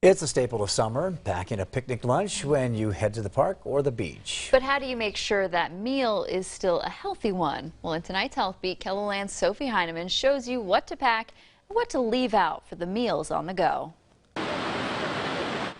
It's a staple of summer, packing a picnic lunch when you head to the park or the beach. But how do you make sure that meal is still a healthy one? Well, in tonight's Health Beat, KELOLAND's Sophie Heineman shows you what to pack and what to leave out for the meals on the go.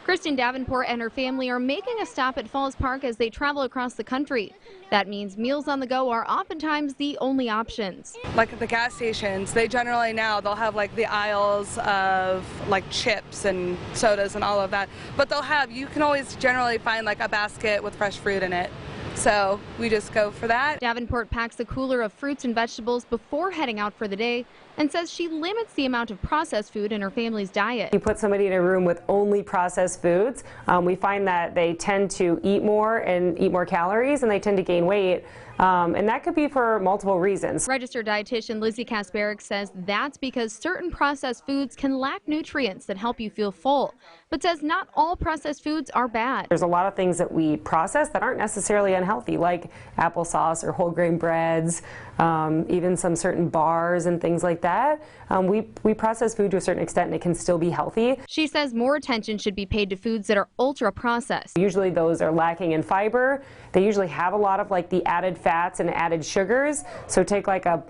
Kristen Davenport and her family are making a stop at Falls Park as they travel across the country. That means meals on the go are oftentimes the only options. Like at the gas stations, they generally now they'll have like the aisles of like chips and sodas and all of that. But you can always generally find like a basket with fresh fruit in it. So we just go for that. Davenport packs a cooler of fruits and vegetables before heading out for the day and says she limits the amount of processed food in her family's diet. You put somebody in a room with only processed foods, we find that they tend to eat more and eat more calories, and they tend to gain weight. And that could be for multiple reasons. Registered dietitian Lizzie Kasparic says that's because certain processed foods can lack nutrients that help you feel full, but says not all processed foods are bad. There's a lot of things that we process that aren't necessarily unhealthy, like applesauce or whole grain breads, even some certain bars and things like that. We process food to a certain extent and it can still be healthy. She says more attention should be paid to foods that are ultra processed. Usually those are lacking in fiber. They usually have a lot of like the added fats and added sugars. So take like a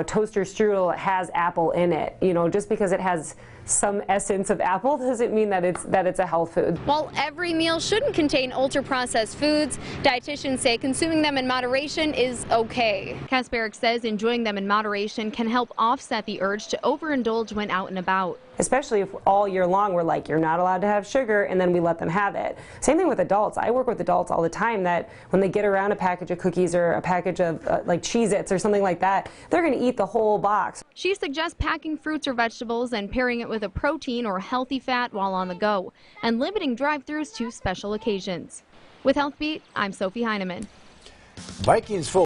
toaster strudel that has apple in it. Just because it has some essence of apple doesn't mean that it's a health food. While every meal shouldn't contain ultra-processed foods, dietitians say consuming them in moderation is okay. Kasparic says enjoying them in moderation can help offset the urge to overindulge when out and about. Especially if all year long we're like, you're not allowed to have sugar, and then we let them have it. Same thing with adults. I work with adults all the time that when they get around a package of cookies or a package of like Cheez-Its or something like that, they're going to eat the whole box. She suggests packing fruits or vegetables and pairing it with a protein or healthy fat while on the go, and limiting drive-thrus to special occasions. With Health Beat, I'm Sophie Heineman. Vikings full